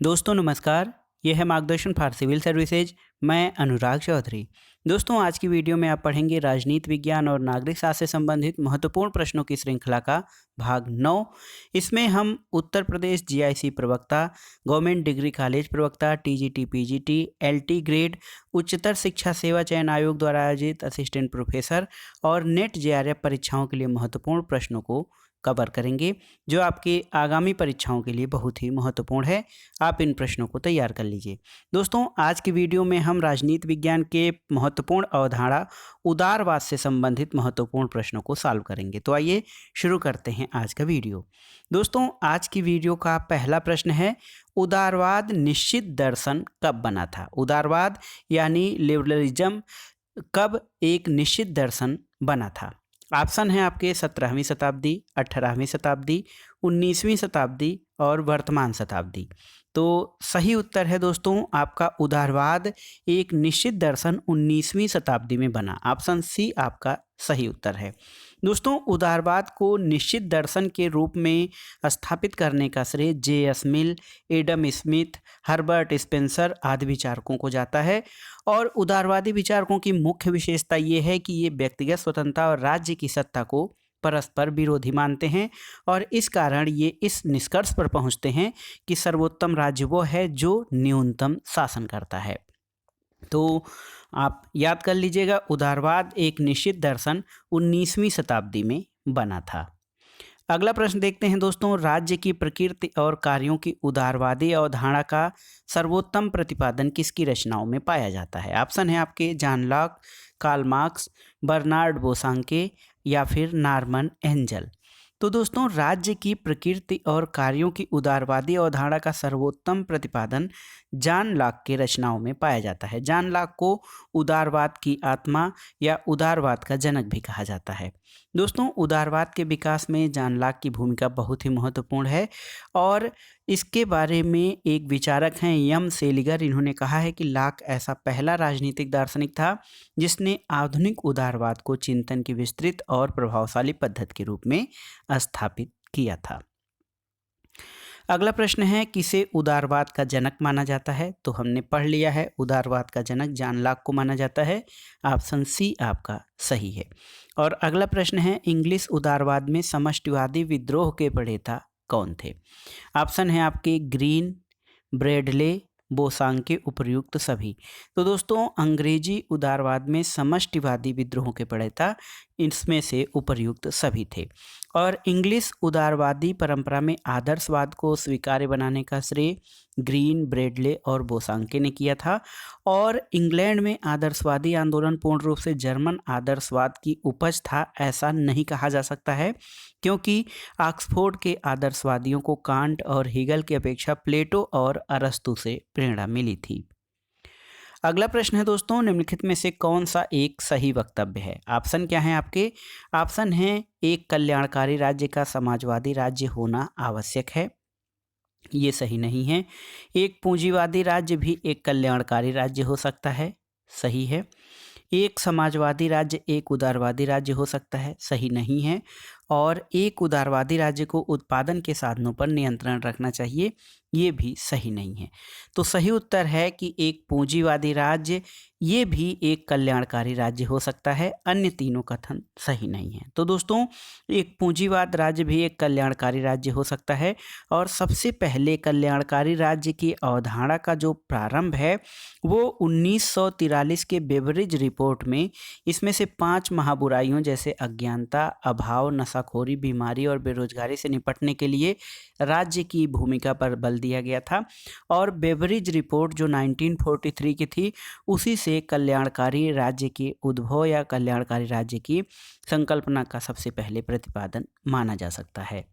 दोस्तों नमस्कार। यह है मार्गदर्शन फॉर सिविल सर्विसेज। मैं अनुराग चौधरी। दोस्तों आज की वीडियो में आप पढ़ेंगे राजनीति विज्ञान और नागरिक शास्त्र से संबंधित महत्वपूर्ण प्रश्नों की श्रृंखला का भाग 9। इसमें हम उत्तर प्रदेश जीआईसी प्रवक्ता, गवर्नमेंट डिग्री कॉलेज प्रवक्ता, टीजीटी पीजीटी, एलटी ग्रेड, उच्चतर शिक्षा सेवा चयन आयोग द्वारा आयोजित असिस्टेंट प्रोफेसर और नेट जेआरएफ परीक्षाओं के लिए महत्वपूर्ण प्रश्नों को कवर करेंगे, जो आपकी आगामी परीक्षाओं के लिए बहुत ही महत्वपूर्ण है। आप इन प्रश्नों को तैयार कर लीजिए। दोस्तों आज की वीडियो में हम राजनीति विज्ञान के महत्वपूर्ण अवधारणा उदारवाद से संबंधित महत्वपूर्ण प्रश्नों को सॉल्व करेंगे। तो आइए शुरू करते हैं आज का वीडियो। दोस्तों आज की वीडियो का पहला प्रश्न है, उदारवाद निश्चित दर्शन कब बना था? उदारवाद यानी लिबरलिज्म कब एक निश्चित दर्शन बना था? ऑप्शन है आपके 17वीं शताब्दी, 18वीं शताब्दी, 19वीं शताब्दी और वर्तमान शताब्दी। तो सही उत्तर है दोस्तों आपका उदारवाद एक निश्चित दर्शन 19वीं शताब्दी में बना। ऑप्शन सी आपका सही उत्तर है। दोस्तों उदारवाद को निश्चित दर्शन के रूप में स्थापित करने का श्रेय जे.एस. मिल, एडम स्मिथ, हर्बर्ट स्पेंसर आदि विचारकों को जाता है। और उदारवादी विचारकों की मुख्य विशेषता ये है कि ये व्यक्तिगत स्वतंत्रता और राज्य की सत्ता को परस्पर विरोधी मानते हैं और इस कारण ये इस निष्कर्ष पर पहुंचते हैं कि सर्वोत्तम राज्य वो है जो न्यूनतम शासन करता है। तो आप याद कर लीजिएगा, उदारवाद एक निश्चित दर्शन 19वीं शताब्दी में बना था। अगला प्रश्न देखते हैं दोस्तों, राज्य की प्रकृति और कार्यों की उदारवादी अवधारणा का सर्वोत्तम प्रतिपादन किसकी रचनाओं में पाया जाता है? ऑप्शन है आपके John Locke, Karl Marx, Bernard Bosanquet या फिर नॉर्मन एंजल। तो दोस्तों राज्य की प्रकृति और कार्यों की उदारवादी अवधारणा का सर्वोत्तम प्रतिपादन जॉन लॉक के रचनाओं में पाया जाता है। जॉन लॉक को उदारवाद की आत्मा या उदारवाद का जनक भी कहा जाता है। दोस्तों उदारवाद के विकास में जॉन लॉक की भूमिका बहुत ही महत्वपूर्ण है और इसके बारे में एक विचारक हैं यम सेलिगर। इन्होंने कहा है कि लॉक ऐसा पहला राजनीतिक दार्शनिक था जिसने आधुनिक उदारवाद को चिंतन की विस्तृत और प्रभावशाली पद्धति के रूप में स्थापित किया था। अगला प्रश्न है, किसे उदारवाद का जनक माना जाता है? तो हमने पढ़ लिया है, उदारवाद का जनक जॉन लॉक को माना जाता है। ऑप्शन सी आपका सही है। और अगला प्रश्न है, इंग्लिश उदारवाद में समष्टिवादी विद्रोह के प्रणेता कौन थे? ऑप्शन है आपके ग्रीन, ब्रेडले, बोसांके, उपर्युक्त सभी। तो दोस्तों अंग्रेजी उदारवाद में समष्टिवादी विद्रोह के प्रणेता इसमें से उपर्युक्त सभी थे। और इंग्लिश उदारवादी परंपरा में आदर्शवाद को स्वीकार्य बनाने का श्रेय ग्रीन, ब्रेडले और बोसांके ने किया था। और इंग्लैंड में आदर्शवादी आंदोलन पूर्ण रूप से जर्मन आदर्शवाद की उपज था ऐसा नहीं कहा जा सकता है, क्योंकि ऑक्सफोर्ड के आदर्शवादियों को कांट और हीगल की अपेक्षा प्लेटो और अरस्तु से प्रेरणा मिली थी। अगला प्रश्न है दोस्तों, निम्नलिखित में से कौन सा एक सही वक्तव्य है? ऑप्शन क्या है आपके? ऑप्शन है एक कल्याणकारी राज्य का समाजवादी राज्य होना आवश्यक है, ये सही नहीं है। एक पूंजीवादी राज्य भी एक कल्याणकारी राज्य हो सकता है, सही है। एक समाजवादी राज्य एक उदारवादी राज्य हो सकता है, सही नहीं है। और एक उदारवादी राज्य को उत्पादन के साधनों पर नियंत्रण रखना चाहिए, ये भी सही नहीं है। तो सही उत्तर है कि एक पूंजीवादी राज्य ये भी एक कल्याणकारी राज्य हो सकता है, अन्य तीनों कथन सही नहीं है। तो दोस्तों एक पूंजीवाद राज्य भी एक कल्याणकारी राज्य हो सकता है। और सबसे पहले कल्याणकारी राज्य की अवधारणा का जो प्रारंभ है वो 1943 के बेवरेज रिपोर्ट में इसमें से 5 महाबुराइयों जैसे अज्ञानता, अभाव, नशाखोरी, बीमारी और बेरोजगारी से निपटने के लिए राज्य की भूमिका पर बल दिया गया था। और बेवरेज रिपोर्ट जो 1943 की थी उसी से कल्याणकारी राज्य की उद्भव या कल्याणकारी राज्य की संकल्पना का सबसे पहले प्रतिपादन माना जा सकता है।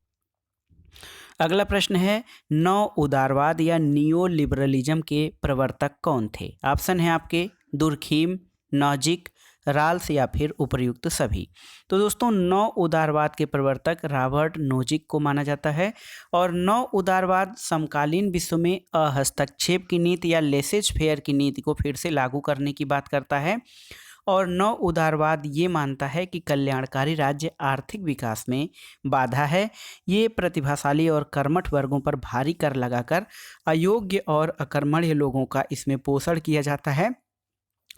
अगला प्रश्न है, नव उदारवाद या नियो लिबरलिज्म के प्रवर्तक कौन थे? ऑप्शन है आपके दुर्खीम, नॉजिक, राल्स या फिर उपर्युक्त सभी। तो दोस्तों नव उदारवाद के प्रवर्तक रॉबर्ट नोजिक को माना जाता है। और नव उदारवाद समकालीन विश्व में हस्तक्षेप की नीति या लेसेज फेयर की नीति को फिर से लागू करने की बात करता है। और 9 उदारवाद ये मानता है कि कल्याणकारी राज्य आर्थिक विकास में बाधा है। ये प्रतिभाशाली और कर्मठ वर्गों पर भारी कर लगाकर अयोग्य और अकर्मण्य लोगों का इसमें पोषण किया जाता है।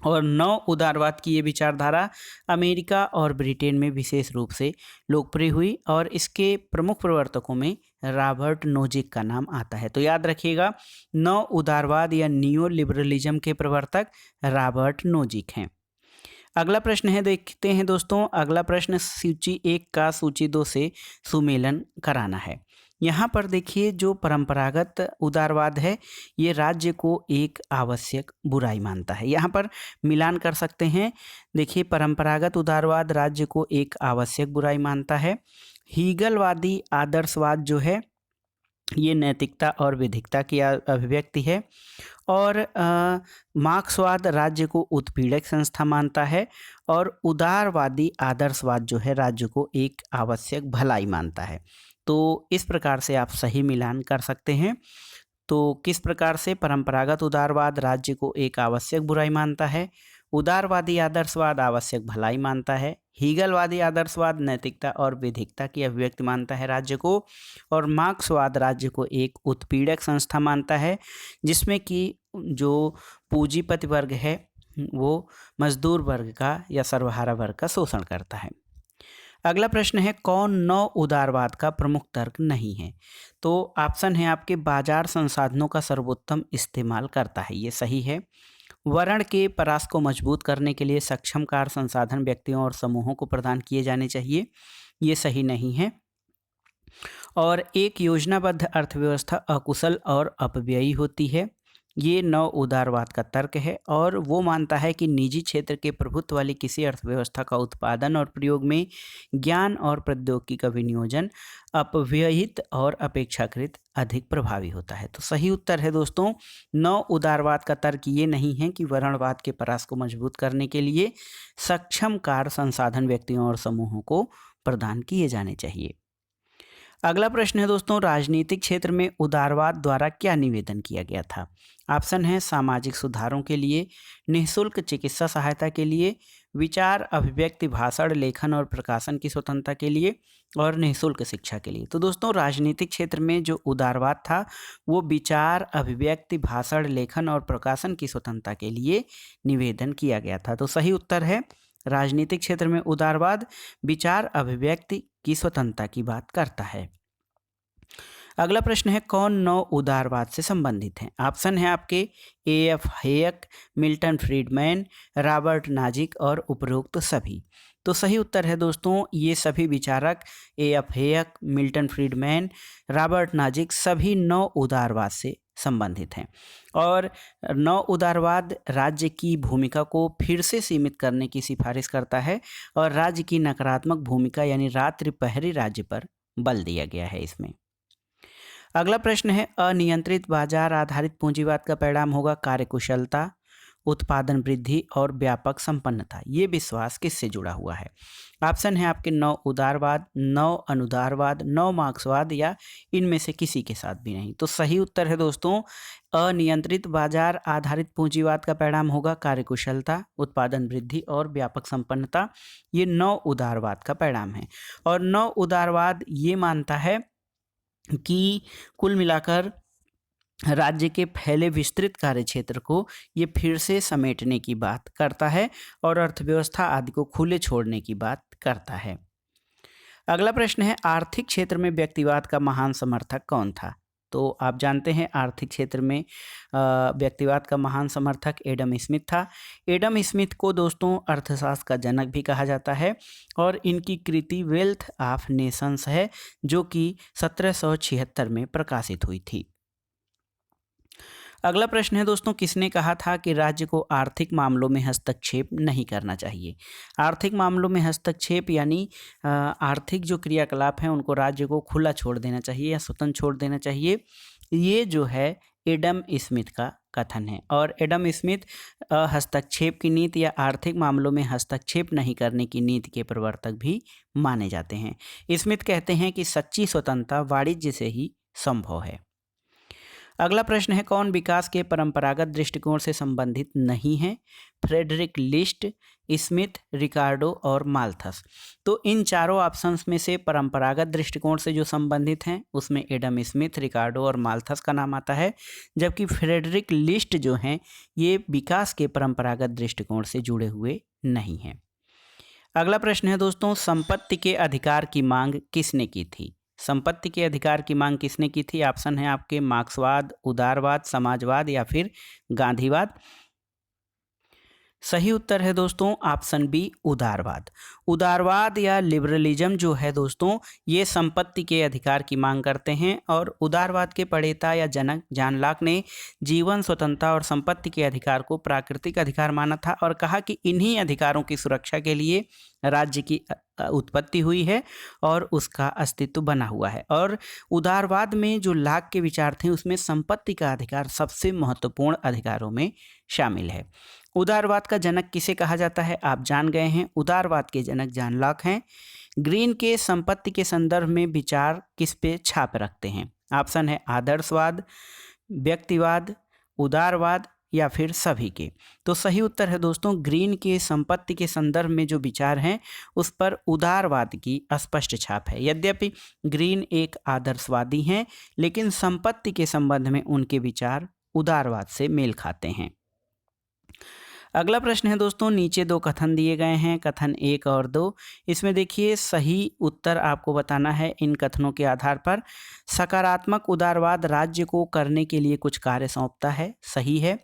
और 9 उदारवाद की ये विचारधारा अमेरिका और ब्रिटेन में विशेष रूप से लोकप्रिय हुई और इसके प्रमुख प्रवर्तकों में रॉबर्ट नोजिक का नाम आता है। तो याद रखिएगा, 9 उदारवाद या नियो लिबरलिज्म के प्रवर्तक रॉबर्ट नोजिक हैं। अगला प्रश्न है, देखते हैं दोस्तों। अगला प्रश्न सूची 1 का सूची 2 से सुमेलन कराना है। यहाँ पर देखिए, जो परंपरागत उदारवाद है ये राज्य को एक आवश्यक बुराई मानता है। यहाँ पर मिलान कर सकते हैं। देखिए, परंपरागत उदारवाद राज्य को एक आवश्यक बुराई मानता है। हीगलवादी आदर्शवाद जो है ये नैतिकता और विधिकता की अभिव्यक्ति है। और मार्क्सवाद राज्य को उत्पीड़क संस्था मानता है। और उदारवादी आदर्शवाद जो है राज्य को एक आवश्यक भलाई मानता है। तो इस प्रकार से आप सही मिलान कर सकते हैं। तो किस प्रकार से परंपरागत उदारवाद राज्य को एक आवश्यक बुराई मानता है, उदारवादी आदर्शवाद आवश्यक भलाई मानता है, हीगलवादी आदर्शवाद नैतिकता और विधिकता की अभिव्यक्ति मानता है राज्य को, और मार्क्सवाद राज्य को एक उत्पीड़क संस्था मानता है जिसमें कि जो पूंजीपति वर्ग है वो मजदूर वर्ग का या सर्वहारा वर्ग का शोषण करता है। अगला प्रश्न है, कौन 9 उदारवाद का प्रमुख तर्क नहीं है? तो ऑप्शन है आपके, बाजार संसाधनों का सर्वोत्तम इस्तेमाल करता है, ये सही है। वर्ण के परास को मजबूत करने के लिए सक्षम कार्य संसाधन व्यक्तियों और समूहों को प्रदान किए जाने चाहिए, ये सही नहीं है। और एक योजनाबद्ध अर्थव्यवस्था अकुशल और अपव्ययी होती है, ये 9 उदारवाद का तर्क है। और वो मानता है कि निजी क्षेत्र के प्रभुत्व वाली किसी अर्थव्यवस्था का उत्पादन और प्रयोग में ज्ञान और प्रौद्योगिकी का विनियोजन अपव्ययित और अपेक्षाकृत अधिक प्रभावी होता है। तो सही उत्तर है दोस्तों, 9 उदारवाद का तर्क ये नहीं है कि वर्णवाद के परास को मजबूत करने के लिए सक्षम कार्य संसाधन व्यक्तियों और समूहों को प्रदान किए जाने चाहिए। अगला प्रश्न है दोस्तों, राजनीतिक क्षेत्र में उदारवाद द्वारा क्या निवेदन किया गया था? ऑप्शन है, सामाजिक सुधारों के लिए, निःशुल्क चिकित्सा सहायता के लिए, विचार अभिव्यक्ति भाषण लेखन और प्रकाशन की स्वतंत्रता के लिए, और निःशुल्क शिक्षा के लिए। तो दोस्तों, राजनीतिक क्षेत्र में जो उदारवाद था वो विचार अभिव्यक्ति भाषण लेखन और प्रकाशन की स्वतंत्रता के लिए निवेदन किया गया था। तो सही उत्तर है, राजनीतिक क्षेत्र में उदारवाद विचार अभिव्यक्ति की स्वतंत्रता की बात करता है। अगला प्रश्न है, कौन 9 उदारवाद से संबंधित हैं? ऑप्शन है आपके, ए.एफ. हेयक, मिल्टन फ्रीडमैन, रॉबर्ट नोजिक और उपरोक्त सभी। तो सही उत्तर है दोस्तों, ये सभी विचारक ए.एफ. हेयक, मिल्टन फ्रीडमैन, रॉबर्ट नोजिक सभी 9 उदारवाद से संबंधित हैं। और 9 उदारवाद राज्य की भूमिका को फिर से सीमित करने की सिफारिश करता है और राज्य की नकारात्मक भूमिका यानी रात्रि प्रहरी राज्य पर बल दिया गया है इसमें। अगला प्रश्न है, अनियंत्रित बाजार आधारित पूंजीवाद का परिणाम होगा कार्यकुशलता, उत्पादन वृद्धि और व्यापक संपन्नता। ये विश्वास किससे जुड़ा हुआ है? ऑप्शन है आपके, 9 उदारवाद, 9 अनुदारवाद, 9 मार्क्सवाद या इनमें से किसी के साथ भी नहीं। तो सही उत्तर है दोस्तों, अनियंत्रित बाजार आधारित पूंजीवाद का परिणाम होगा कार्यकुशलता, उत्पादन वृद्धि और व्यापक संपन्नता। ये 9 उदारवाद का परिणाम है। और 9 उदारवाद ये मानता है कि कुल मिलाकर राज्य के फैले विस्तृत कार्य क्षेत्र को ये फिर से समेटने की बात करता है और अर्थव्यवस्था आदि को खुले छोड़ने की बात करता है। अगला प्रश्न है, आर्थिक क्षेत्र में व्यक्तिवाद का महान समर्थक कौन था? तो आप जानते हैं आर्थिक क्षेत्र में व्यक्तिवाद का महान समर्थक एडम स्मिथ था। एडम स्मिथ को दोस्तों अर्थशास्त्र का जनक भी कहा जाता है और इनकी कृति वेल्थ ऑफ नेशंस है जो कि 1776 में प्रकाशित हुई थी। अगला प्रश्न है दोस्तों, किसने कहा था कि राज्य को आर्थिक मामलों में हस्तक्षेप नहीं करना चाहिए? आर्थिक मामलों में हस्तक्षेप यानी आर्थिक जो क्रियाकलाप हैं उनको राज्य को खुला छोड़ देना चाहिए या स्वतंत्र छोड़ देना चाहिए। ये जो है एडम स्मिथ का कथन है और एडम स्मिथ हस्तक्षेप की नीति या आर्थिक मामलों में हस्तक्षेप नहीं करने की नीति के प्रवर्तक भी माने जाते हैं। स्मिथ कहते हैं कि सच्ची स्वतंत्रता वाणिज्य से ही संभव है। अगला प्रश्न है, कौन विकास के परंपरागत दृष्टिकोण से संबंधित नहीं है? फ्रेडरिक लिस्ट, स्मिथ, रिकार्डो और माल्थस। तो इन चारों ऑप्शंस में से परंपरागत दृष्टिकोण से जो संबंधित हैं उसमें एडम स्मिथ, रिकार्डो और माल्थस का नाम आता है, जबकि फ्रेडरिक लिस्ट जो हैं ये विकास के परंपरागत दृष्टिकोण से जुड़े हुए नहीं हैं। अगला प्रश्न है दोस्तों, संपत्ति के अधिकार की मांग किसने की थी? संपत्ति के अधिकार की मांग किसने की थी? ऑप्शन है आपके मार्क्सवाद, उदारवाद, समाजवाद या फिर गांधीवाद। सही उत्तर है दोस्तों ऑप्शन बी, उदारवाद। उदारवाद या लिबरलिज्म जो है दोस्तों ये संपत्ति के अधिकार की मांग करते हैं, और उदारवाद के प्रणेता या जनक जॉन लॉक ने जीवन, स्वतंत्रता और संपत्ति के अधिकार को प्राकृतिक अधिकार माना था और कहा कि इन्हीं अधिकारों की सुरक्षा के लिए राज्य की उत्पत्ति हुई है और उसका अस्तित्व बना हुआ है। और उदारवाद में जो लॉक के विचार थे उसमें संपत्ति का अधिकार सबसे महत्वपूर्ण अधिकारों में शामिल है। उदारवाद का जनक किसे कहा जाता है? आप जान गए हैं, उदारवाद के जनक जॉन लॉक हैं। ग्रीन के संपत्ति के संदर्भ में विचार किस पे छाप रखते हैं? ऑप्शन है आदर्शवाद, व्यक्तिवाद, उदारवाद या फिर सभी के। तो सही उत्तर है दोस्तों, ग्रीन के संपत्ति के संदर्भ में जो विचार हैं उस पर उदारवाद की स्पष्ट छाप है। यद्यपि ग्रीन एक आदर्शवादी हैं, लेकिन संपत्ति के संबंध में उनके विचार उदारवाद से मेल खाते हैं। अगला प्रश्न है दोस्तों, नीचे दो कथन दिए गए हैं, कथन 1 और 2। इसमें देखिए सही उत्तर आपको बताना है इन कथनों के आधार पर। सकारात्मक उदारवाद राज्य को करने के लिए कुछ कार्य सौंपता है, सही है।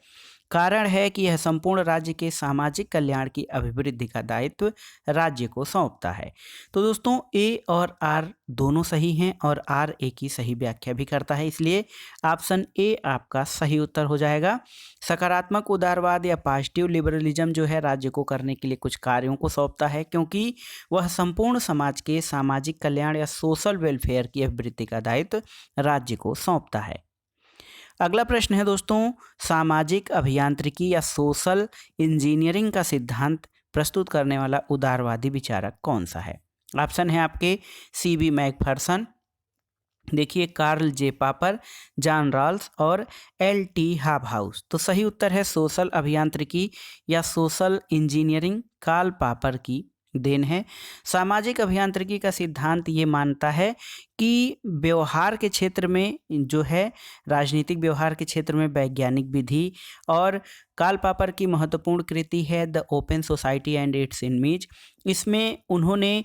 कारण है कि यह संपूर्ण राज्य के सामाजिक कल्याण की अभिवृद्धि का दायित्व राज्य को सौंपता है। तो दोस्तों ए और आर दोनों सही हैं और आर ए की सही व्याख्या भी करता है, इसलिए ऑप्शन ए आपका सही उत्तर हो जाएगा। सकारात्मक उदारवाद या पॉजिटिव लिबरलिज्म जो है राज्य को करने के लिए कुछ कार्यों को सौंपता है, क्योंकि वह संपूर्ण समाज के सामाजिक कल्याण या सोशल वेलफेयर की अभिवृद्धि का दायित्व राज्य को सौंपता है। अगला प्रश्न है दोस्तों, सामाजिक अभियांत्रिकी या सोशल इंजीनियरिंग का सिद्धांत प्रस्तुत करने वाला उदारवादी विचारक कौन सा है? ऑप्शन है आपके C.B. मैकफर्सन, देखिए कार्ल जे पापर, जॉन रॉल्स और L.T. हॉबहाउस। तो सही उत्तर है सोशल अभियांत्रिकी या सोशल इंजीनियरिंग कार्ल पापर की देन है। सामाजिक अभियांत्रिकी का सिद्धांत ये मानता है कि व्यवहार के क्षेत्र में जो है, राजनीतिक व्यवहार के क्षेत्र में वैज्ञानिक विधि, और कार्ल पापर की महत्वपूर्ण कृति है the open society and its image. इसमें उन्होंने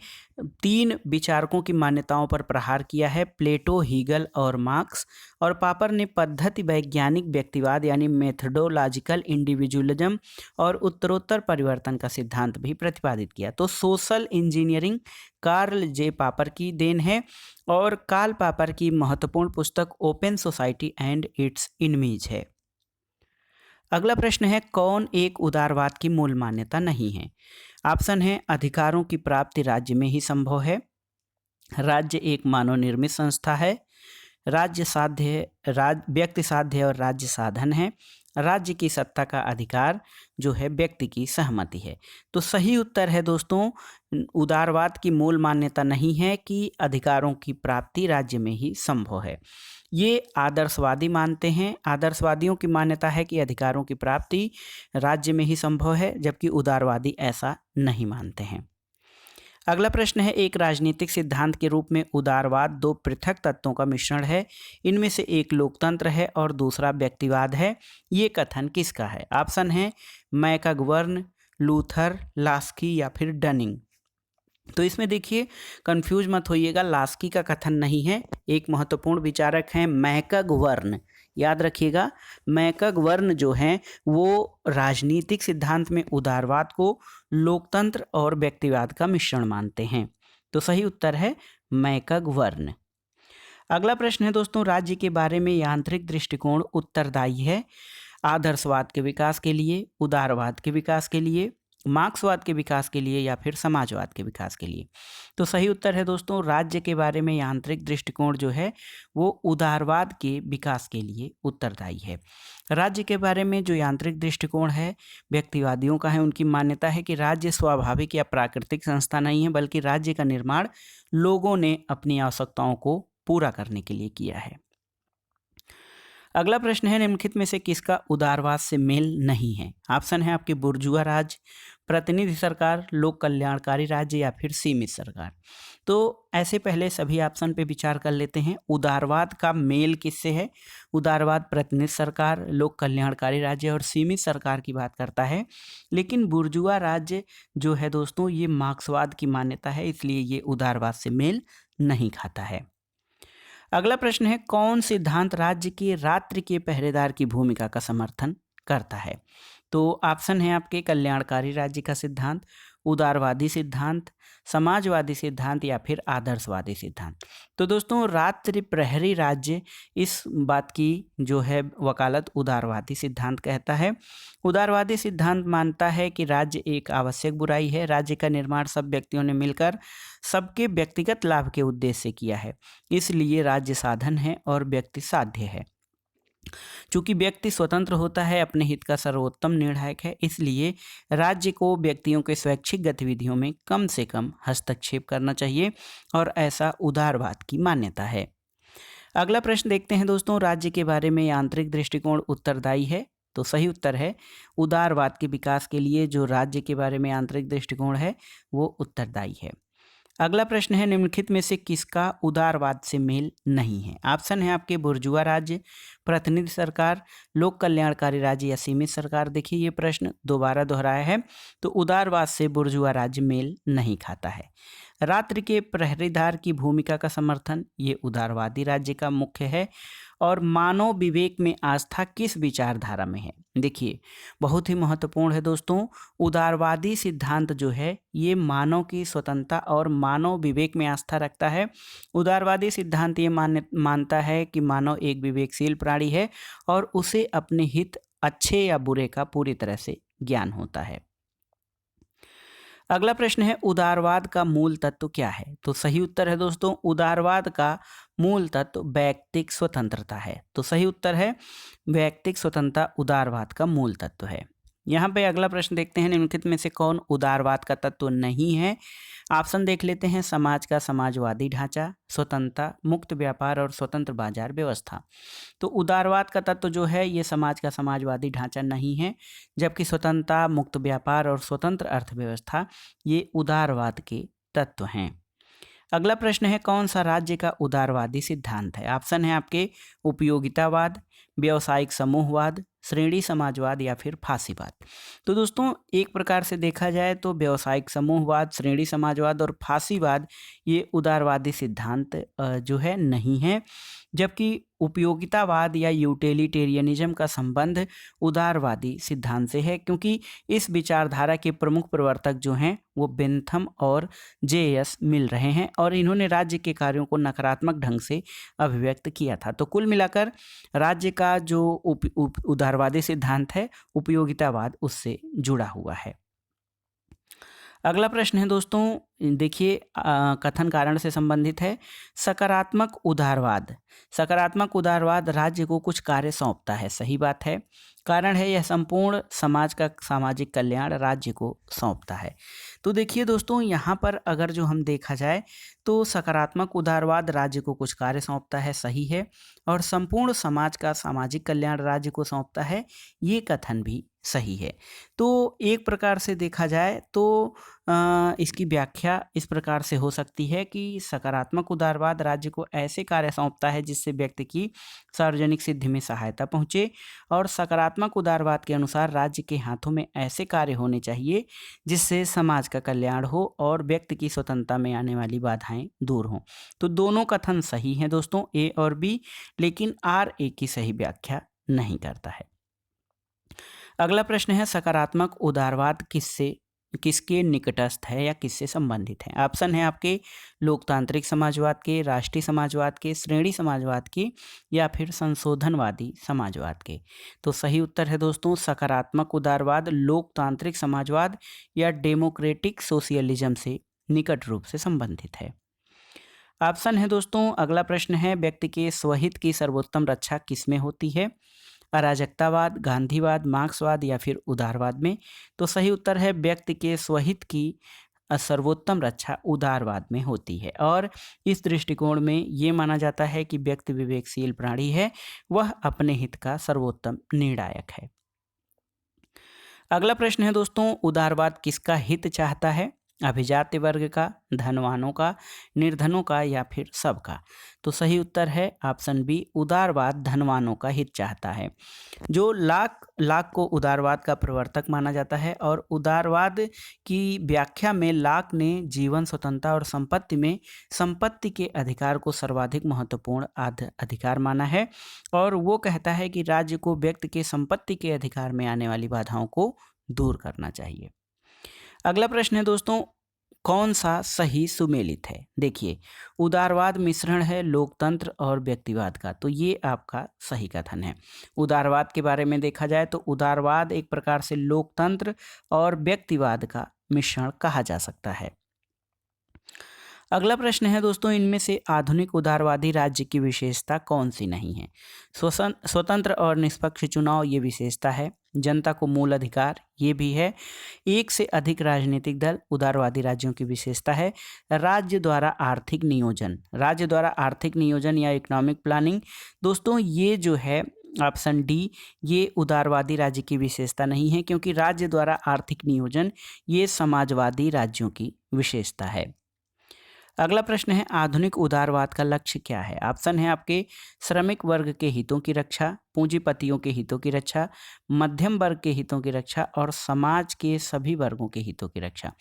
3 विचारकों की मान्यताओं पर प्रहार किया है, प्लेटो, हीगल और मार्क्स। और पापर ने पद्धति वैज्ञानिक व्यक्तिवाद यानी मेथडोलॉजिकल इंडिविजुअलिज्म और उत्तरोत्तर परिवर्तन का सिद्धांत भी प्रतिपादित किया। तो सोशल इंजीनियरिंग कार्ल जे पापर की देन है, और कार्ल पापर की महत्वपूर्ण पुस्तक open society and its image है। अगला प्रश्न है, कौन एक उदारवाद की मूल मान्यता नहीं है? ऑप्शन है अधिकारों की प्राप्ति राज्य में ही संभव है, राज्य एक मानव निर्मित संस्था है, राज्य साध्य, व्यक्ति साध्य और राज्य साधन है, राज्य की सत्ता का अधिकार जो है व्यक्ति की सहमति है। तो सही उत्तर है दोस्तों, उदारवाद की मूल मान्यता नहीं है कि अधिकारों की प्राप्ति राज्य में ही संभव है। ये आदर्शवादी मानते हैं, आदर्शवादियों की मान्यता है कि अधिकारों की प्राप्ति राज्य में ही संभव है, जबकि उदारवादी ऐसा नहीं मानते हैं। अगला प्रश्न है, एक राजनीतिक सिद्धांत के रूप में उदारवाद 2 पृथक तत्वों का मिश्रण है, इनमें से एक लोकतंत्र है और दूसरा व्यक्तिवाद है। ये कथन किसका है? ऑप्शन है मैकगवर्न, लूथर, लास्की या फिर डनिंग। तो इसमें देखिए कंफ्यूज मत होइएगा, लास्की का कथन नहीं है, एक महत्वपूर्ण विचारक हैं मैकगवर्न। याद रखिएगा, मैकगवर्न जो हैं वो राजनीतिक सिद्धांत में उदारवाद को लोकतंत्र और व्यक्तिवाद का मिश्रण मानते हैं। तो सही उत्तर है मैकगवर्न। अगला प्रश्न है दोस्तों, राज्य के बारे में यांत्रिक दृष्टिकोण उत्तरदायी है आदर्शवाद के विकास के लिए, उदारवाद के विकास के लिए, मार्क्सवाद के विकास के लिए या फिर समाजवाद के विकास के लिए? तो सही उत्तर है दोस्तों, राज्य के बारे में यांत्रिक दृष्टिकोण जो है वो उदारवाद के विकास के लिए उत्तरदायी है। राज्य के बारे में जो यांत्रिक दृष्टिकोण है व्यक्तिवादियों का है, उनकी मान्यता है कि राज्य स्वाभाविक या प्राकृतिक संस्था नहीं है, बल्कि राज्य का निर्माण लोगों ने अपनी आवश्यकताओं को पूरा करने के लिए किया है। अगला प्रश्न है, निम्नलिखित में से किसका उदारवाद से मेल नहीं है? ऑप्शन है आपके बुर्जुआ राज, प्रतिनिधि सरकार, लोक कल्याणकारी राज्य या फिर सीमित सरकार। तो ऐसे पहले सभी ऑप्शन पे विचार कर लेते हैं। उदारवाद का मेल किससे है? उदारवाद प्रतिनिधि सरकार, लोक कल्याणकारी राज्य और सीमित सरकार की बात करता है, लेकिन बुर्जुआ राज्य जो है दोस्तों ये मार्क्सवाद की मान्यता है, इसलिए ये उदारवाद से मेल नहीं खाता है। अगला प्रश्न है, कौन सिद्धांत राज्य के रात्रि के पहरेदार की भूमिका का समर्थन करता है? तो ऑप्शन है आपके कल्याणकारी राज्य का सिद्धांत, उदारवादी सिद्धांत, समाजवादी सिद्धांत या फिर आदर्शवादी सिद्धांत। तो दोस्तों रात्रि प्रहरी राज्य इस बात की जो है वकालत उदारवादी सिद्धांत कहता है। उदारवादी सिद्धांत मानता है कि राज्य एक आवश्यक बुराई है, राज्य का निर्माण सब व्यक्तियों ने मिलकर सबके व्यक्तिगत लाभ के उद्देश्य से किया है, इसलिए राज्य साधन है और व्यक्ति साध्य है। चूंकि व्यक्ति स्वतंत्र होता है, अपने हित का सर्वोत्तम निर्णायक है, इसलिए राज्य को व्यक्तियों के स्वैच्छिक गतिविधियों में कम से कम हस्तक्षेप करना चाहिए और ऐसा उदारवाद की मान्यता है। अगला प्रश्न देखते हैं दोस्तों, राज्य के बारे में आंतरिक दृष्टिकोण उत्तरदायी है? तो सही उत्तर है उदारवाद के विकास के लिए जो राज्य के बारे में आंतरिक दृष्टिकोण है वो उत्तरदायी है। अगला प्रश्न है, निम्नलिखित में से किसका उदारवाद से मेल नहीं है? ऑप्शन है आपके बुर्जुआ राज्य, प्रतिनिधि सरकार, लोक कल्याणकारी राज्य या सीमित सरकार। देखिए ये प्रश्न दोबारा दोहराया है, तो उदारवाद से बुर्जुआ राज्य मेल नहीं खाता है। रात्रि के प्रहरीदार की भूमिका का समर्थन ये उदारवादी राज्य का मुख्य है। और मानव विवेक में आस्था किस विचारधारा में है? देखिए बहुत ही महत्वपूर्ण है दोस्तों, उदारवादी सिद्धांत जो है ये मानव की स्वतंत्रता और मानव विवेक में आस्था रखता है। उदारवादी सिद्धांत ये मानता है कि मानव एक विवेकशील प्राणी है और उसे अपने हित अच्छे या बुरे का पूरी तरह से ज्ञान होता है। अगला प्रश्न है, उदारवाद का मूल तत्व क्या है? तो सही उत्तर है दोस्तों उदारवाद का मूल तत्व वैयक्तिक स्वतंत्रता है। तो सही उत्तर है वैयक्तिक स्वतंत्रता उदारवाद का मूल तत्व है। यहाँ पे अगला प्रश्न देखते हैं, निम्नलिखित में से कौन उदारवाद का तत्व नहीं है? ऑप्शन देख लेते हैं, समाज का समाजवादी ढांचा, स्वतंत्रता, मुक्त व्यापार और स्वतंत्र बाजार व्यवस्था। तो उदारवाद का तत्व जो है ये समाज का समाजवादी ढांचा नहीं है, जबकि स्वतंत्रता, मुक्त व्यापार और स्वतंत्र अर्थव्यवस्था ये उदारवाद के तत्व हैं। अगला प्रश्न है, कौन सा राज्य का उदारवादी सिद्धांत है? ऑप्शन है आपके उपयोगितावाद, व्यावसायिक समूहवाद, श्रेणी समाजवाद या फिर फांसीवाद। तो दोस्तों एक प्रकार से देखा जाए तो व्यावसायिक समूहवाद, श्रेणी समाजवाद और फांसीवाद ये उदारवादी सिद्धांत जो है नहीं है, जबकि उपयोगितावाद या यूटिलिटेरियनिज्म का संबंध उदारवादी सिद्धांत से है, क्योंकि इस विचारधारा के प्रमुख प्रवर्तक जो हैं वो बेंथम और जे.एस. मिल रहे हैं और इन्होंने राज्य के कार्यों को नकारात्मक ढंग से अभिव्यक्त किया था। तो कुल मिलाकर राज्य का जो उदारवादी सिद्धांत है उपयोगितावाद उससे जुड़ा हुआ है। अगला प्रश्न है दोस्तों, देखिए कथन कारण से संबंधित है। सकारात्मक उदारवाद, सकारात्मक उदारवाद राज्य को कुछ कार्य सौंपता है, सही बात है। कारण है यह संपूर्ण समाज का सामाजिक कल्याण राज्य को सौंपता है। तो देखिए दोस्तों यहाँ पर अगर जो हम देखा जाए तो सकारात्मक उदारवाद राज्य को कुछ कार्य सौंपता है, सही है, और संपूर्ण समाज का सामाजिक कल्याण राज्य को सौंपता है, ये कथन भी सही है। तो एक प्रकार से देखा जाए तो इसकी व्याख्या इस प्रकार से हो सकती है कि सकारात्मक उदारवाद राज्य को ऐसे कार्य सौंपता है जिससे व्यक्ति की सार्वजनिक सिद्धि में सहायता पहुंचे, और सकारात्मक उदारवाद के अनुसार राज्य के हाथों में ऐसे कार्य होने चाहिए जिससे समाज का कल्याण हो और व्यक्ति की स्वतंत्रता में आने वाली बाधाएं दूर हों। तो दोनों कथन सही हैं दोस्तों, ए और बी, लेकिन आर ए की सही व्याख्या नहीं करता है। अगला प्रश्न है, सकारात्मक उदारवाद किसके निकटस्थ है या किससे संबंधित है? ऑप्शन है आपके लोकतांत्रिक समाजवाद के, राष्ट्रीय समाजवाद के, श्रेणी समाजवाद के या फिर संशोधनवादी समाजवाद के। तो सही उत्तर है दोस्तों सकारात्मक उदारवाद लोकतांत्रिक समाजवाद या डेमोक्रेटिक सोशलिज्म से निकट रूप से संबंधित है। ऑप्शन है दोस्तों, अगला प्रश्न है, व्यक्ति के स्वहित की सर्वोत्तम रक्षा किसमें होती है? अराजकतावाद, गांधीवाद, मार्क्सवाद या फिर उदारवाद में। तो सही उत्तर है व्यक्ति के स्वहित की सर्वोत्तम रक्षा उदारवाद में होती है और इस दृष्टिकोण में ये माना जाता है कि व्यक्ति विवेकशील प्राणी है, वह अपने हित का सर्वोत्तम निर्णायक है। अगला प्रश्न है दोस्तों, उदारवाद किसका हित चाहता है? अभिजात्य वर्ग का, धनवानों का, निर्धनों का या फिर सबका? तो सही उत्तर है ऑप्शन बी, उदारवाद धनवानों का हित चाहता है। जो लाक को उदारवाद का प्रवर्तक माना जाता है और उदारवाद की व्याख्या में लाक ने जीवन स्वतंत्रता और संपत्ति के अधिकार को सर्वाधिक महत्वपूर्ण अधिकार माना है और वो कहता है कि राज्य को व्यक्ति के संपत्ति के अधिकार में आने वाली बाधाओं को दूर करना चाहिए। अगला प्रश्न है दोस्तों, कौन सा सही सुमेलित है? देखिए, उदारवाद मिश्रण है लोकतंत्र और व्यक्तिवाद का, तो ये आपका सही कथन है। उदारवाद के बारे में देखा जाए तो उदारवाद एक प्रकार से लोकतंत्र और व्यक्तिवाद का मिश्रण कहा जा सकता है। अगला प्रश्न है दोस्तों, इनमें से आधुनिक उदारवादी राज्य की विशेषता कौन सी नहीं है? स्वतंत्र और निष्पक्ष चुनाव ये विशेषता है। जनता को मूल अधिकार ये भी है। एक से अधिक राजनीतिक दल उदारवादी राज्यों की विशेषता है। राज्य द्वारा आर्थिक नियोजन या इकोनॉमिक प्लानिंग, दोस्तों ये जो है ऑप्शन डी, ये उदारवादी राज्य की विशेषता नहीं है क्योंकि राज्य द्वारा आर्थिक नियोजन ये समाजवादी राज्यों की विशेषता है। अगला प्रश्न है, आधुनिक उदारवाद का लक्ष्य क्या है? ऑप्शन है आपके श्रमिक वर्ग के हितों की रक्षा, पूंजीपतियों के हितों की रक्षा, मध्यम वर्ग के हितों की रक्षा और समाज के सभी वर्गों के हितों की रक्षा।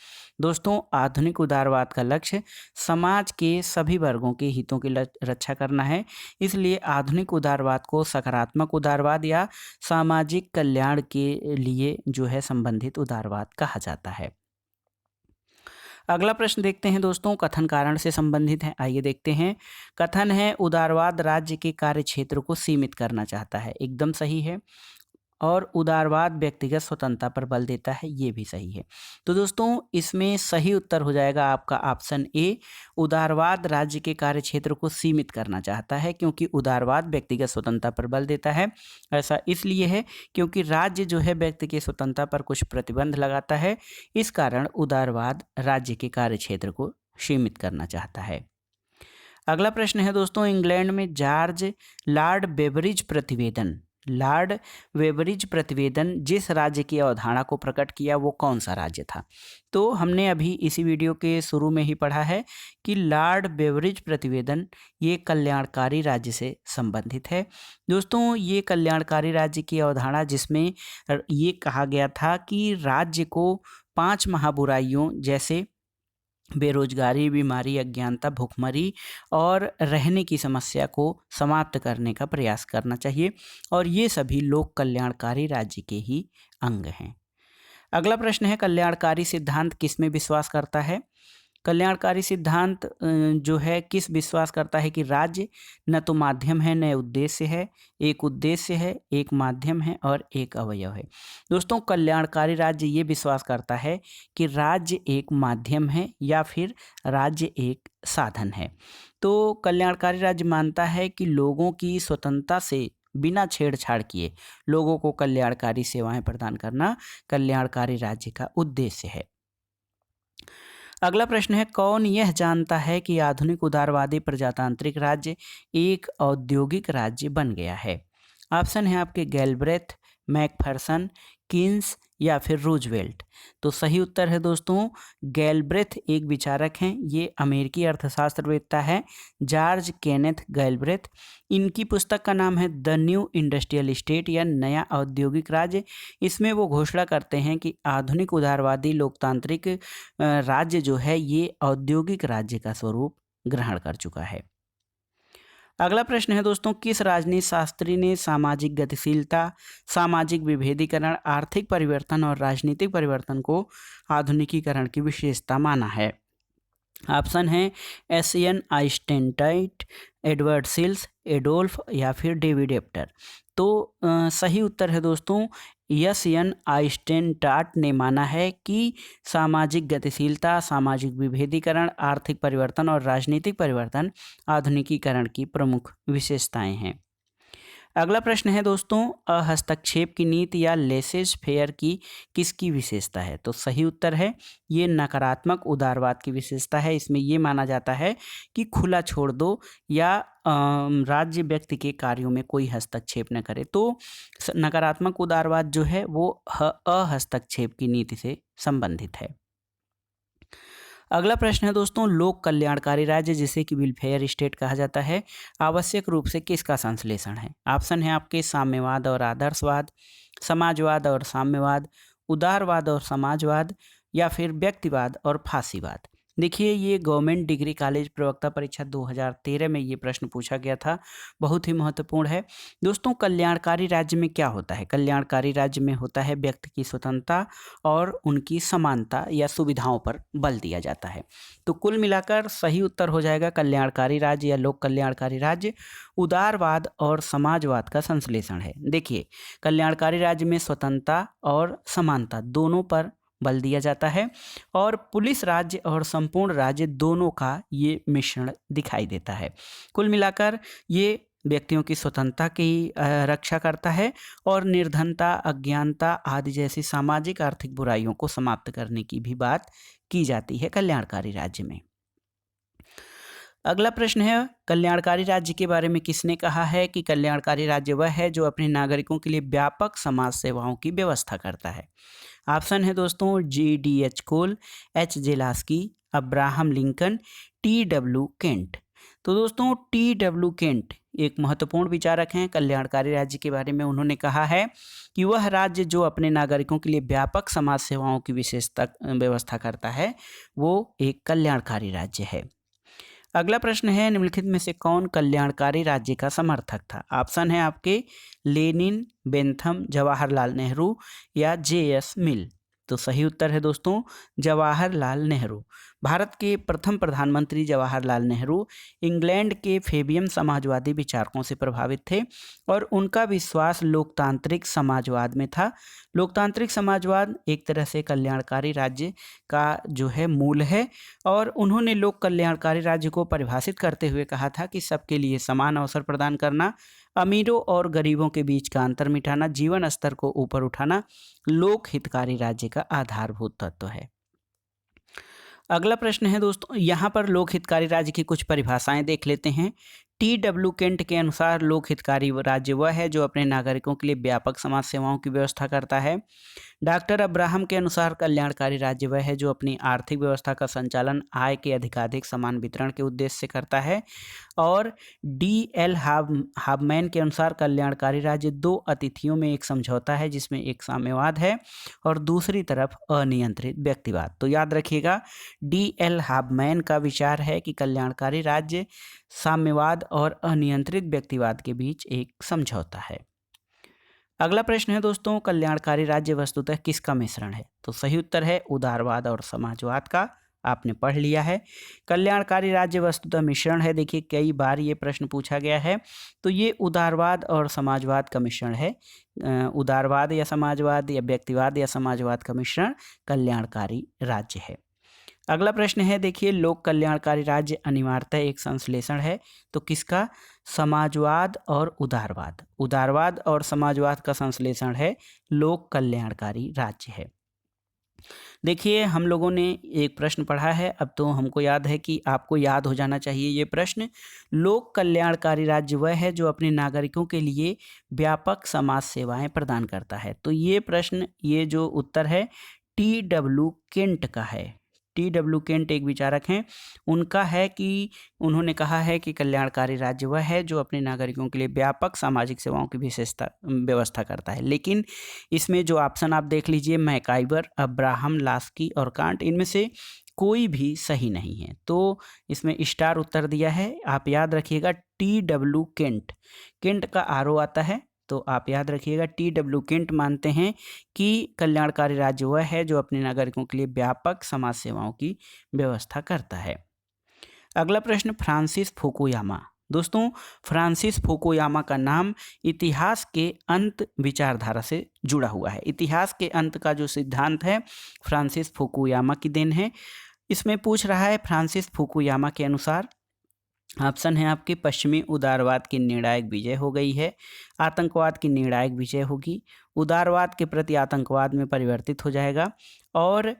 दोस्तों, आधुनिक उदारवाद का लक्ष्य समाज के सभी वर्गों के हितों की रक्षा करना है। इसलिए आधुनिक उदारवाद को सकारात्मक उदारवाद या सामाजिक कल्याण के लिए जो है संबंधित उदारवाद कहा जाता है। अगला प्रश्न देखते हैं दोस्तों, कथन कारण से संबंधित है। आइए देखते हैं। कथन है, उदारवाद राज्य के कार्य क्षेत्र को सीमित करना चाहता है, एकदम सही है। और उदारवाद व्यक्तिगत स्वतंत्रता पर बल देता है, ये भी सही है। तो दोस्तों, इसमें सही उत्तर हो जाएगा आपका ऑप्शन ए, उदारवाद राज्य के कार्य क्षेत्र को सीमित करना चाहता है क्योंकि उदारवाद व्यक्तिगत स्वतंत्रता पर बल देता है। ऐसा इसलिए है क्योंकि राज्य जो है व्यक्ति की स्वतंत्रता पर कुछ प्रतिबंध लगाता है, इस कारण उदारवाद राज्य के कार्य क्षेत्र को सीमित करना चाहता है। अगला प्रश्न है दोस्तों, इंग्लैंड में लॉर्ड वेबरिज प्रतिवेदन जिस राज्य की अवधारणा को प्रकट किया वो कौन सा राज्य था? तो हमने अभी इसी वीडियो के शुरू में ही पढ़ा है कि लॉर्ड वेबरिज प्रतिवेदन ये कल्याणकारी राज्य से संबंधित है। दोस्तों, ये कल्याणकारी राज्य की अवधारणा जिसमें ये कहा गया था कि राज्य को 5 महाबुराइयों जैसे बेरोजगारी, बीमारी, अज्ञानता, भूखमरी और रहने की समस्या को समाप्त करने का प्रयास करना चाहिए और ये सभी लोक कल्याणकारी राज्य के ही अंग हैं। अगला प्रश्न है, कल्याणकारी सिद्धांत किस में विश्वास करता है? कल्याणकारी सिद्धांत जो है किस विश्वास करता है कि राज्य न तो माध्यम है न उद्देश्य है, एक उद्देश्य है, एक माध्यम है और एक अवयव है। दोस्तों, कल्याणकारी राज्य ये विश्वास करता है कि राज्य एक माध्यम है या फिर राज्य एक साधन है। तो कल्याणकारी राज्य मानता है कि लोगों की स्वतंत्रता से बिना छेड़छाड़ किए लोगों को कल्याणकारी सेवाएं प्रदान करना कल्याणकारी राज्य का उद्देश्य है। अगला प्रश्न है, कौन यह जानता है कि आधुनिक उदारवादी प्रजातांत्रिक राज्य एक औद्योगिक राज्य बन गया है? ऑप्शन है आपके गैलब्रेथ, मैकफर्सन, कीन्स या फिर रूजवेल्ट। तो सही उत्तर है दोस्तों, गैलब्रेथ एक विचारक हैं, ये अमेरिकी अर्थशास्त्रवेत्ता है जॉर्ज केनेथ गैलब्रेथ। इनकी पुस्तक का नाम है द न्यू इंडस्ट्रियल स्टेट या नया औद्योगिक राज्य। इसमें वो घोषणा करते हैं कि आधुनिक उदारवादी लोकतांत्रिक राज्य जो है ये औद्योगिक राज्य का स्वरूप ग्रहण कर चुका है। अगला प्रश्न है दोस्तों, किस राजनीति शास्त्री ने सामाजिक गतिशीलता, सामाजिक विभेदीकरण, आर्थिक परिवर्तन और राजनीतिक परिवर्तन को आधुनिकीकरण की विशेषता माना है? ऑप्शन है एशियन आइस्टेंटाइट, एडवर्ड सिल्स, एडोल्फ या फिर डेविड एप्टर। तो सही उत्तर है दोस्तों, एशियन आइस्टेंटाट ने माना है कि सामाजिक गतिशीलता, सामाजिक विभेदीकरण, आर्थिक परिवर्तन और राजनीतिक परिवर्तन आधुनिकीकरण की प्रमुख विशेषताएं हैं। अगला प्रश्न है दोस्तों, हस्तक्षेप की नीति या लेसेस फेयर की किसकी विशेषता है? तो सही उत्तर है ये नकारात्मक उदारवाद की विशेषता है। इसमें ये माना जाता है कि खुला छोड़ दो या राज्य व्यक्ति के कार्यों में कोई हस्तक्षेप न करे। तो नकारात्मक उदारवाद जो है वो अहस्तक्षेप की नीति से संबंधित है। अगला प्रश्न है दोस्तों, लोक कल्याणकारी राज्य जिसे कि वेलफेयर स्टेट कहा जाता है, आवश्यक रूप से किसका संश्लेषण है? ऑप्शन है आपके साम्यवाद और आदर्शवाद, समाजवाद और साम्यवाद, उदारवाद और समाजवाद, या फिर व्यक्तिवाद और फांसीवाद। देखिए, ये गवर्नमेंट डिग्री कॉलेज प्रवक्ता परीक्षा 2013 में ये प्रश्न पूछा गया था, बहुत ही महत्वपूर्ण है। दोस्तों, कल्याणकारी राज्य में क्या होता है? कल्याणकारी राज्य में होता है व्यक्ति की स्वतंत्रता और उनकी समानता या सुविधाओं पर बल दिया जाता है। तो कुल मिलाकर सही उत्तर हो जाएगा कल्याणकारी राज्य या लोक कल्याणकारी राज्य उदारवाद और समाजवाद का संश्लेषण है। देखिए, कल्याणकारी राज्य में स्वतंत्रता और समानता दोनों पर बल दिया जाता है और पुलिस राज्य और संपूर्ण राज्य दोनों का ये मिश्रण दिखाई देता है। कुल मिलाकर ये व्यक्तियों की स्वतंत्रता की रक्षा करता है और निर्धनता, अज्ञानता आदि जैसी सामाजिक आर्थिक बुराइयों को समाप्त करने की भी बात की जाती है कल्याणकारी राज्य में। अगला प्रश्न है, कल्याणकारी राज्य के बारे में किसने कहा है कि कल्याणकारी राज्य वह है जो अपने नागरिकों के लिए व्यापक समाज सेवाओं की व्यवस्था करता है? ऑप्शन है दोस्तों GDH कोल, H.J. Laski, Abraham Lincoln, T.W. Kent. तो दोस्तों, T.W. केंट एक महत्वपूर्ण विचारक हैं कल्याणकारी राज्य के बारे में। उन्होंने कहा है कि वह राज्य जो अपने नागरिकों के लिए व्यापक समाज सेवाओं की विशेषता व्यवस्था करता है वो एक कल्याणकारी राज्य है। अगला प्रश्न है, निम्नलिखित में से कौन कल्याणकारी राज्य का समर्थक था? ऑप्शन है आपके लेनिन, बेंथम, जवाहरलाल नेहरू या JS मिल। तो सही उत्तर है दोस्तों जवाहरलाल नेहरू। भारत के प्रथम प्रधानमंत्री जवाहरलाल नेहरू इंग्लैंड के फेबियन समाजवादी विचारकों से प्रभावित थे और उनका विश्वास लोकतांत्रिक समाजवाद में था। लोकतांत्रिक समाजवाद एक तरह से कल्याणकारी राज्य का जो है मूल है और उन्होंने लोक कल्याणकारी राज्य को परिभाषित करते हुए कहा था कि सबके लिए समान अवसर प्रदान करना, अमीरों और गरीबों के बीच का अंतर मिटाना, जीवन स्तर को ऊपर उठाना लोक हितकारी राज्य का आधारभूत तत्व है। अगला प्रश्न है दोस्तों, यहाँ पर लोक हितकारी राज्य की कुछ परिभाषाएं देख लेते हैं। T.W. केंट के अनुसार लोक हितकारी राज्य वह है जो अपने नागरिकों के लिए व्यापक समाज सेवाओं की व्यवस्था करता है। डॉक्टर अब्राहम के अनुसार कल्याणकारी राज्य वह है जो अपनी आर्थिक व्यवस्था का संचालन आय के अधिकाधिक समान वितरण के उद्देश्य से करता है। और D.L. हाबमैन के अनुसार कल्याणकारी राज्य दो अतिथियों में एक समझौता है जिसमें एक साम्यवाद है और दूसरी तरफ अनियंत्रित व्यक्तिवाद। तो याद रखिएगा, D.L. हाबमैन का विचार है कि कल्याणकारी राज्य साम्यवाद और अनियंत्रित व्यक्तिवाद के बीच एक समझौता है। अगला प्रश्न है दोस्तों, कल्याणकारी राज्य वस्तुतः किसका मिश्रण है? तो सही उत्तर है उदारवाद और समाजवाद का। आपने पढ़ लिया है। कल्याणकारी राज्य वस्तुतः मिश्रण है। देखिए, कई बार ये प्रश्न पूछा गया है। तो ये उदारवाद और समाजवाद का मिश्रण है। उदारवाद या समाजवाद या व्यक्तिवाद या समाजवाद का मिश्रण कल्याणकारी राज्य है। अगला प्रश्न है, देखिए, लोक कल्याणकारी राज्य अनिवार्यतः एक संश्लेषण है। तो किसका? समाजवाद और उदारवाद। उदारवाद और समाजवाद का संश्लेषण है, लोक कल्याणकारी राज्य है। देखिए, हम लोगों ने एक प्रश्न पढ़ा है, अब तो हमको याद है कि आपको याद हो जाना चाहिए ये प्रश्न। लोक कल्याणकारी राज्य वह है जो अपने नागरिकों के लिए व्यापक समाज सेवाएं प्रदान करता है। तो ये प्रश्न, ये जो उत्तर है T.W. केंट का है। T.W. केंट एक विचारक हैं। उनका है कि उन्होंने कहा है कि कल्याणकारी राज्य वह है जो अपने नागरिकों के लिए व्यापक सामाजिक सेवाओं की व्यवस्था करता है। लेकिन इसमें जो ऑप्शन आप देख लीजिए, मैकाइवर, अब्राहम, लास्की और कांट, इनमें से कोई भी सही नहीं है। तो इसमें स्टार उत्तर दिया है। आप याद रखिएगा T.W. केंट। केंट का आरओ आता है, तो आप याद रखिएगा T.W. केंट मानते हैं कि कल्याणकारी राज्य वह है जो अपने नागरिकों के लिए व्यापक समाज सेवाओं की व्यवस्था करता है। अगला प्रश्न, फ्रांसिस फुकुयामा। दोस्तों, फ्रांसिस फुकुयामा का नाम इतिहास के अंत विचारधारा से जुड़ा हुआ है। इतिहास के अंत का जो सिद्धांत है फ्रांसिस फुकुयामा की देन है। इसमें पूछ रहा है, फ्रांसिस फुकुयामा के अनुसार ऑप्शन है आपके पश्चिमी उदारवाद की निर्णायक विजय हो गई है, आतंकवाद की निर्णायक विजय होगी, उदारवाद के प्रति आतंकवाद में परिवर्तित हो जाएगा और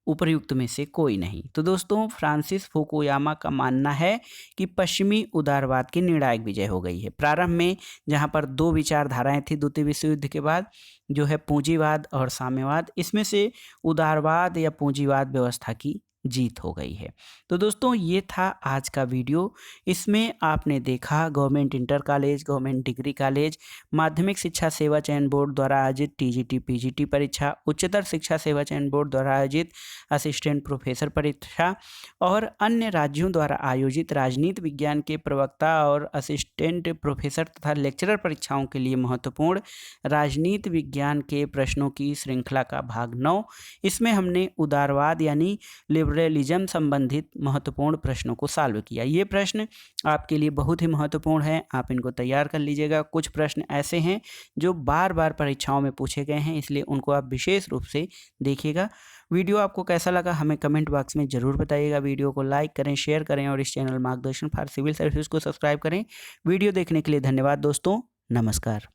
उपर्युक्त में से कोई नहीं। तो दोस्तों फ्रांसिस फुकुयामा का मानना है कि पश्चिमी उदारवाद की निर्णायक विजय हो गई है। प्रारंभ में जहां पर दो विचारधाराएं थी द्वितीय विश्व युद्ध के बाद, जो है पूंजीवाद और साम्यवाद, इसमें से उदारवाद या पूंजीवाद व्यवस्था की जीत हो गई है। तो दोस्तों ये था आज का वीडियो। इसमें आपने देखा government inter college, government degree college, माध्यमिक शिक्षा सेवा चयन बोर्ड द्वारा आयोजित टीजीटी पीजीटी परीक्षा, उच्चतर शिक्षा सेवा चयन बोर्ड द्वारा आयोजित असिस्टेंट प्रोफेसर परीक्षा और अन्य राज्यों द्वारा आयोजित राजनीति विज्ञान के प्रवक्ता और असिस्टेंट प्रोफेसर तथा लेक्चरर परीक्षाओं के लिए महत्वपूर्ण राजनीति विज्ञान के प्रश्नों की श्रृंखला का भाग 9। इसमें हमने उदारवाद यानी लिबरलिज्म संबंधित महत्वपूर्ण प्रश्नों को सॉल्व किया। ये प्रश्न आपके लिए बहुत ही महत्वपूर्ण है, आप इनको तैयार कर लीजिएगा। कुछ प्रश्न ऐसे हैं जो बार बार परीक्षाओं में पूछे गए हैं, इसलिए उनको आप विशेष रूप से देखिएगा। वीडियो आपको कैसा लगा हमें कमेंट बॉक्स में ज़रूर बताइएगा। वीडियो को लाइक करें, शेयर करें और इस चैनल मार्गदर्शन फॉर सिविल सर्विसेज को सब्सक्राइब करें। वीडियो देखने के लिए धन्यवाद दोस्तों, नमस्कार।